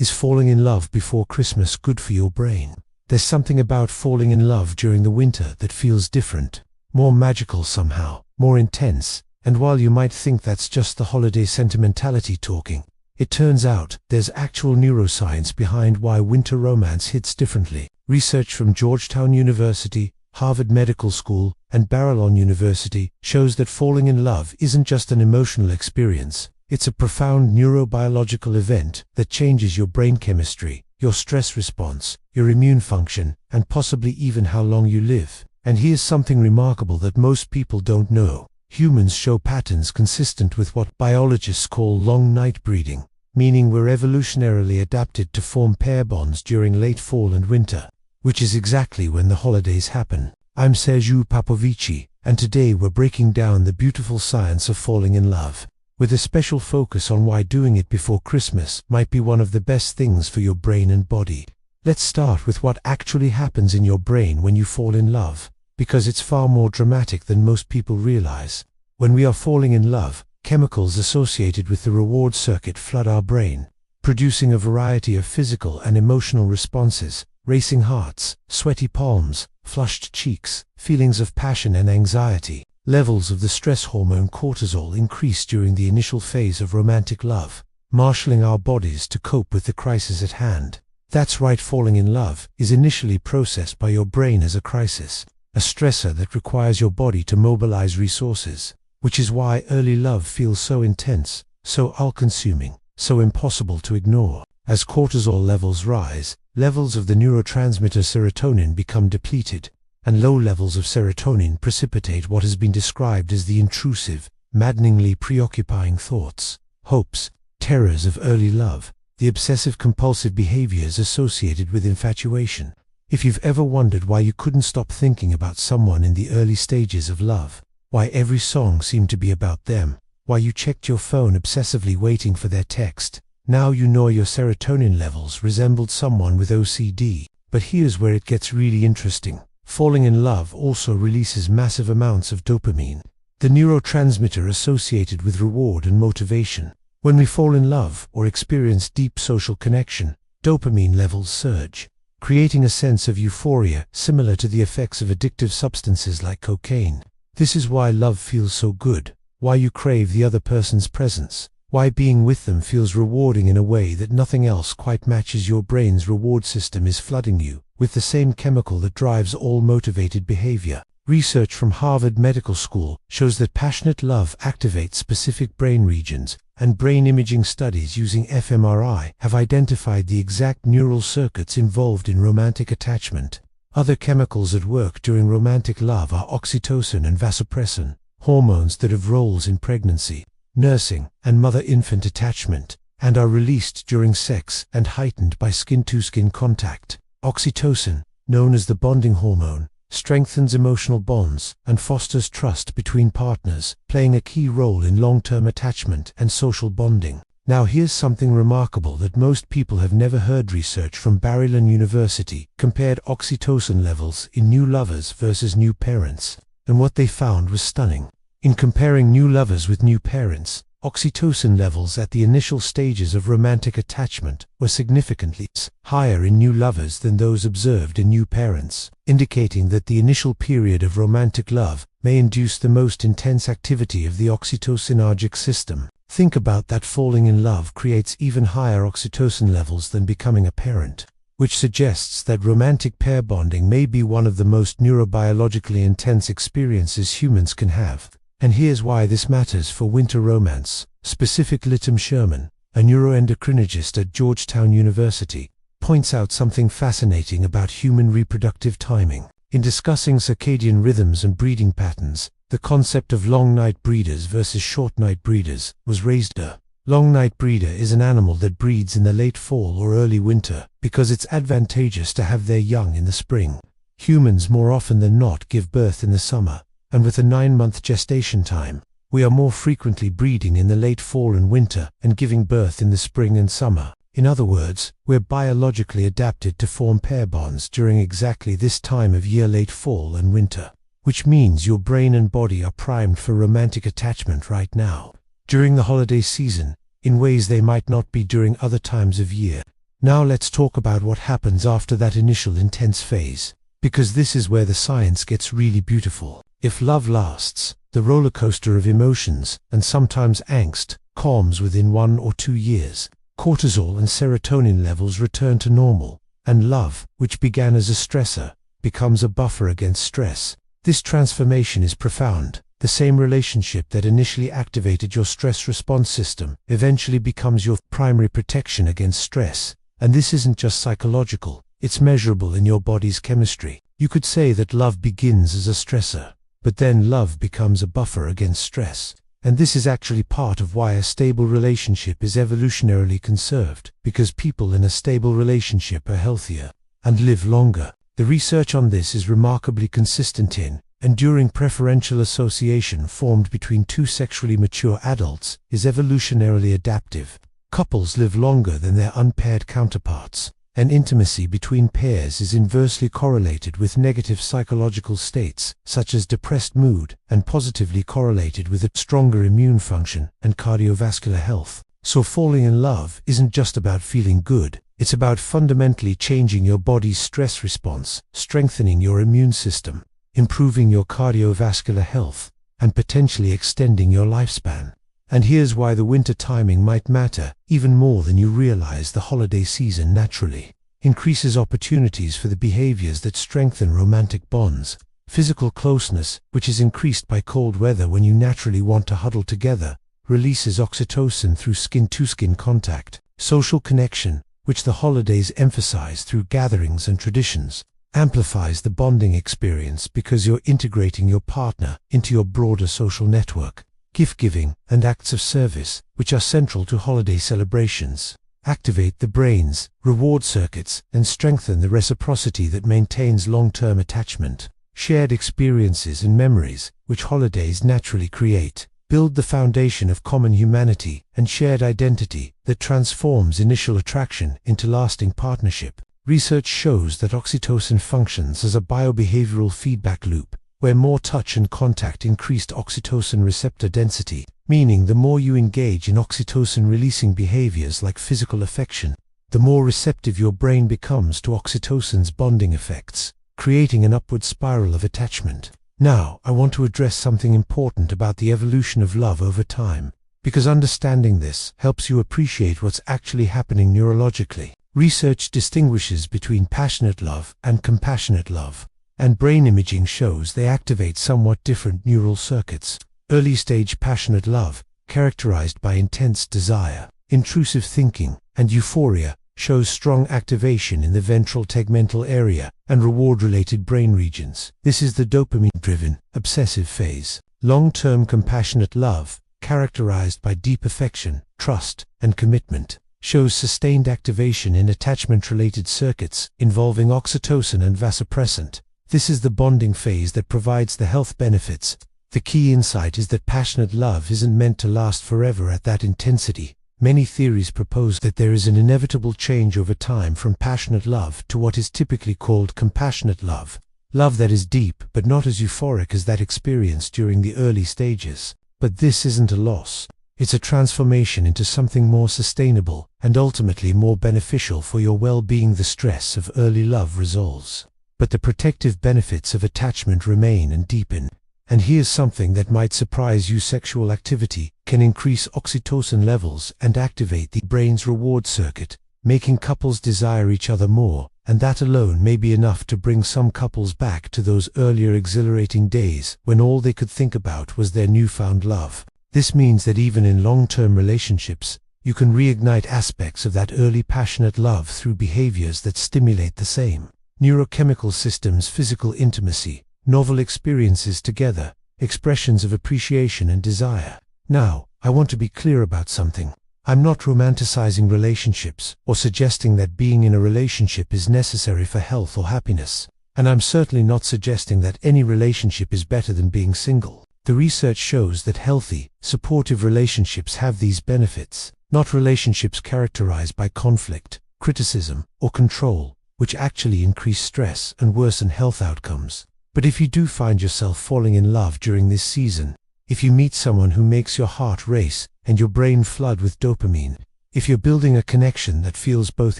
Is falling in love before Christmas good for your brain? There's something about falling in love during the winter that feels different, more magical somehow, more intense, and while you might think that's just the holiday sentimentality talking, it turns out there's actual neuroscience behind why winter romance hits differently. Research from Georgetown University, Harvard Medical School, and Barillon University shows that falling in love isn't just an emotional experience. It's a profound neurobiological event that changes your brain chemistry, your stress response, your immune function, and possibly even how long you live. And here's something remarkable that most people don't know. Humans show patterns consistent with what biologists call long night breeding, meaning we're evolutionarily adapted to form pair bonds during late fall and winter, which is exactly when the holidays happen. I'm Sergiu Popovici, and today we're breaking down the beautiful science of falling in love, with a special focus on why doing it before Christmas might be one of the best things for your brain and body. Let's start with what actually happens in your brain when you fall in love, because it's far more dramatic than most people realize. When we are falling in love, chemicals associated with the reward circuit flood our brain, producing a variety of physical and emotional responses: racing hearts, sweaty palms, flushed cheeks, feelings of passion and anxiety. Levels of the stress hormone cortisol increase during the initial phase of romantic love, marshalling our bodies to cope with the crisis at hand. That's right, falling in love is initially processed by your brain as a crisis, a stressor that requires your body to mobilize resources, which is why early love feels so intense, so all-consuming, so impossible to ignore. As cortisol levels rise, levels of the neurotransmitter serotonin become depleted, and low levels of serotonin precipitate what has been described as the intrusive, maddeningly preoccupying thoughts, hopes, terrors of early love, the obsessive-compulsive behaviors associated with infatuation. If you've ever wondered why you couldn't stop thinking about someone in the early stages of love, why every song seemed to be about them, why you checked your phone obsessively waiting for their text, now you know your serotonin levels resembled someone with OCD. But here's where it gets really interesting. Falling in love also releases massive amounts of dopamine, the neurotransmitter associated with reward and motivation. When we fall in love or experience deep social connection, dopamine levels surge, creating a sense of euphoria similar to the effects of addictive substances like cocaine. This is why love feels so good, why you crave the other person's presence, why being with them feels rewarding in a way that nothing else quite matches. Your brain's reward system is flooding you with the same chemical that drives all motivated behavior. Research from Harvard Medical School shows that passionate love activates specific brain regions, and brain imaging studies using fMRI have identified the exact neural circuits involved in romantic attachment. Other chemicals at work during romantic love are oxytocin and vasopressin, hormones that have roles in pregnancy, nursing, and mother-infant attachment, and are released during sex and heightened by skin-to-skin contact. Oxytocin, known as the bonding hormone, strengthens emotional bonds and fosters trust between partners, playing a key role in long-term attachment and social bonding. Now here's something remarkable that most people have never heard. Research from Barillon University compared oxytocin levels in new lovers versus new parents, and what they found was stunning. In comparing new lovers with new parents, oxytocin levels at the initial stages of romantic attachment were significantly higher in new lovers than those observed in new parents, indicating that the initial period of romantic love may induce the most intense activity of the oxytocinergic system. Think about that. Falling in love creates even higher oxytocin levels than becoming a parent, which suggests that romantic pair bonding may be one of the most neurobiologically intense experiences humans can have. And here's why this matters for winter romance. Specific Litam Sherman, a neuroendocrinologist at Georgetown University, points out something fascinating about human reproductive timing. In discussing circadian rhythms and breeding patterns, the concept of long night breeders versus short night breeders was raised. A long night breeder is an animal that breeds in the late fall or early winter because it's advantageous to have their young in the spring. Humans more often than not give birth in the summer, and with a 9-month gestation time, we are more frequently breeding in the late fall and winter and giving birth in the spring and summer. In other words, we're biologically adapted to form pair bonds during exactly this time of year, late fall and winter, which means your brain and body are primed for romantic attachment right now, during the holiday season, in ways they might not be during other times of year. Now let's talk about what happens after that initial intense phase, because this is where the science gets really beautiful. If love lasts, the roller coaster of emotions, and sometimes angst, calms within 1 or 2 years. Cortisol and serotonin levels return to normal, and love, which began as a stressor, becomes a buffer against stress. This transformation is profound. The same relationship that initially activated your stress response system eventually becomes your primary protection against stress. And this isn't just psychological, it's measurable in your body's chemistry. You could say that love begins as a stressor, but then love becomes a buffer against stress. And this is actually part of why a stable relationship is evolutionarily conserved, because people in a stable relationship are healthier and live longer. The research on this is remarkably consistent in enduring preferential association formed between 2 sexually mature adults is evolutionarily adaptive. Couples live longer than their unpaired counterparts, and intimacy between pairs is inversely correlated with negative psychological states, such as depressed mood, and positively correlated with a stronger immune function and cardiovascular health. So falling in love isn't just about feeling good, it's about fundamentally changing your body's stress response, strengthening your immune system, improving your cardiovascular health, and potentially extending your lifespan. And here's why the winter timing might matter even more than you realize. The holiday season naturally increases opportunities for the behaviors that strengthen romantic bonds. Physical closeness, which is increased by cold weather when you naturally want to huddle together, releases oxytocin through skin-to-skin contact. Social connection, which the holidays emphasize through gatherings and traditions, amplifies the bonding experience because you're integrating your partner into your broader social network. Gift-giving and acts of service, which are central to holiday celebrations, activate the brain's reward circuits and strengthen the reciprocity that maintains long-term attachment. Shared experiences and memories, which holidays naturally create, build the foundation of common humanity and shared identity that transforms initial attraction into lasting partnership. Research shows that oxytocin functions as a biobehavioral feedback loop, where more touch and contact increased oxytocin receptor density, meaning the more you engage in oxytocin-releasing behaviors like physical affection, the more receptive your brain becomes to oxytocin's bonding effects, creating an upward spiral of attachment. Now, I want to address something important about the evolution of love over time, because understanding this helps you appreciate what's actually happening neurologically. Research distinguishes between passionate love and compassionate love, and brain imaging shows they activate somewhat different neural circuits. Early-stage passionate love, characterized by intense desire, intrusive thinking, and euphoria, shows strong activation in the ventral tegmental area and reward-related brain regions. This is the dopamine-driven, obsessive phase. Long-term compassionate love, characterized by deep affection, trust, and commitment, shows sustained activation in attachment-related circuits involving oxytocin and vasopressin. This is the bonding phase that provides the health benefits. The key insight is that passionate love isn't meant to last forever at that intensity. Many theories propose that there is an inevitable change over time from passionate love to what is typically called compassionate love. Love that is deep but not as euphoric as that experienced during the early stages. But this isn't a loss. It's a transformation into something more sustainable and ultimately more beneficial for your well-being. The stress of early love resolves, but the protective benefits of attachment remain and deepen. And here's something that might surprise you: sexual activity can increase oxytocin levels and activate the brain's reward circuit, making couples desire each other more, and that alone may be enough to bring some couples back to those earlier exhilarating days when all they could think about was their newfound love. This means that even in long-term relationships, you can reignite aspects of that early passionate love through behaviors that stimulate the same neurochemical systems: physical intimacy, novel experiences together, expressions of appreciation and desire. Now, I want to be clear about something. I'm not romanticizing relationships or suggesting that being in a relationship is necessary for health or happiness. And I'm certainly not suggesting that any relationship is better than being single. The research shows that healthy, supportive relationships have these benefits, not relationships characterized by conflict, criticism, or control, which actually increase stress and worsen health outcomes. But if you do find yourself falling in love during this season, if you meet someone who makes your heart race and your brain flood with dopamine, If you're building a connection that feels both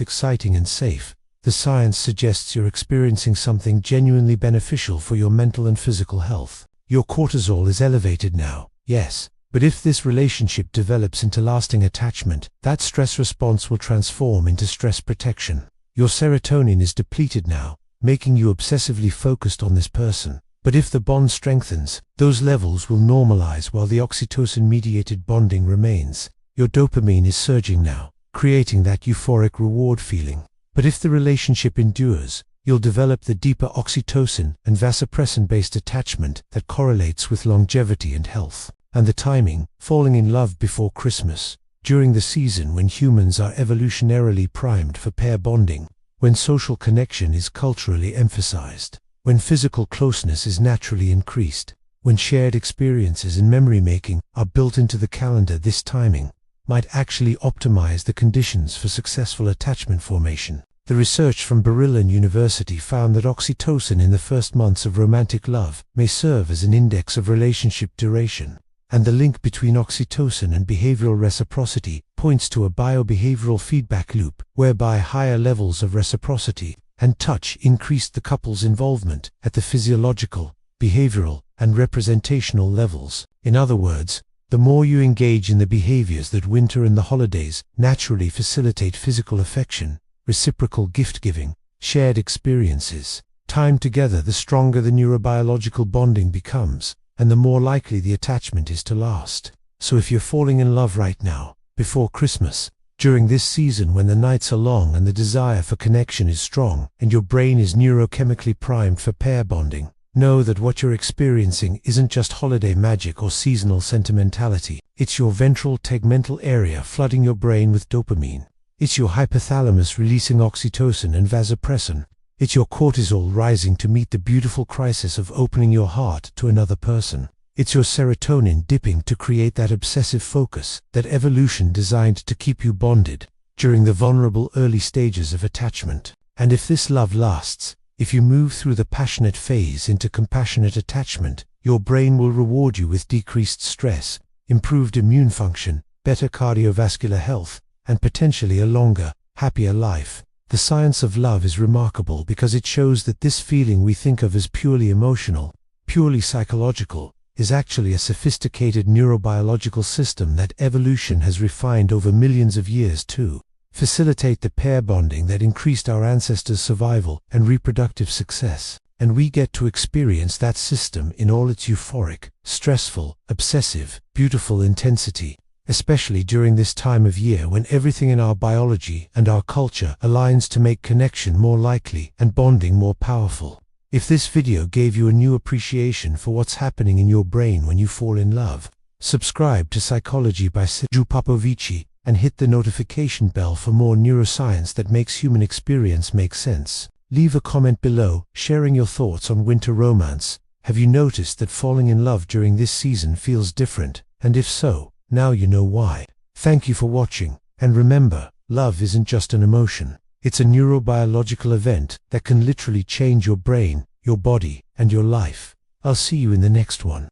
exciting and safe, the science suggests you're experiencing something genuinely beneficial for your mental and physical health. Your cortisol is elevated now, yes, but if this relationship develops into lasting attachment, that stress response will transform into stress protection. Your serotonin is depleted now, making you obsessively focused on this person. But if the bond strengthens, those levels will normalize while the oxytocin-mediated bonding remains. Your dopamine is surging now, creating that euphoric reward feeling. But if the relationship endures, you'll develop the deeper oxytocin and vasopressin-based attachment that correlates with longevity and health. And the timing, falling in love before Christmas, during the season when humans are evolutionarily primed for pair bonding, when social connection is culturally emphasized, when physical closeness is naturally increased, when shared experiences and memory-making are built into the calendar, this timing might actually optimize the conditions for successful attachment formation. The research from Berlin University found that oxytocin in the first months of romantic love may serve as an index of relationship duration, and the link between oxytocin and behavioral reciprocity points to a biobehavioral feedback loop, whereby higher levels of reciprocity and touch increased the couple's involvement at the physiological, behavioral, and representational levels. In other words, the more you engage in the behaviors that winter and the holidays naturally facilitate physical affection, reciprocal gift-giving, shared experiences, time together, the stronger the neurobiological bonding becomes, and the more likely the attachment is to last. So if you're falling in love right now, before Christmas, during this season when the nights are long and the desire for connection is strong, and your brain is neurochemically primed for pair bonding, know that what you're experiencing isn't just holiday magic or seasonal sentimentality. It's your ventral tegmental area flooding your brain with dopamine. It's your hypothalamus releasing oxytocin and vasopressin. It's your cortisol rising to meet the beautiful crisis of opening your heart to another person. It's your serotonin dipping to create that obsessive focus that evolution designed to keep you bonded during the vulnerable early stages of attachment. And if this love lasts, if you move through the passionate phase into compassionate attachment, your brain will reward you with decreased stress, improved immune function, better cardiovascular health, and potentially a longer, happier life. The science of love is remarkable because it shows that this feeling we think of as purely emotional, purely psychological, is actually a sophisticated neurobiological system that evolution has refined over millions of years to facilitate the pair bonding that increased our ancestors' survival and reproductive success. And we get to experience that system in all its euphoric, stressful, obsessive, beautiful intensity, especially during this time of year when everything in our biology and our culture aligns to make connection more likely and bonding more powerful. If this video gave you a new appreciation for what's happening in your brain when you fall in love, subscribe to Psychology by Sergio Popovici and hit the notification bell for more neuroscience that makes human experience make sense. Leave a comment below, sharing your thoughts on winter romance. Have you noticed that falling in love during this season feels different? And if so, now you know why. Thank you for watching, and remember, love isn't just an emotion. It's a neurobiological event that can literally change your brain, your body, and your life. I'll see you in the next one.